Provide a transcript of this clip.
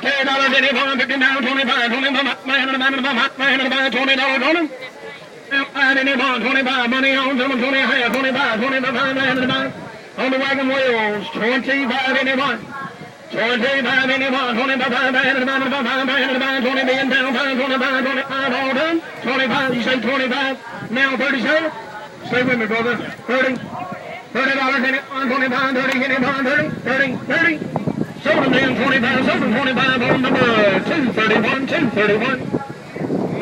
$10 anyone, $50, 25, 25, man in the man in the back, man in the back, $20 on him. Anyone, 25, money on them, 20, 25, 25, man in the back. On the wagon wheels, 25 anyone. 25 anyone, 25, man in the back, man in the back, 20 being down, 25, 25, all done. 25, you say 25, now 37. Stay with me, brother. 30. $30 in it, 25, 30, anyone, 30, 30, 30. Sold them in 25, sold them 25 on number 231, 231.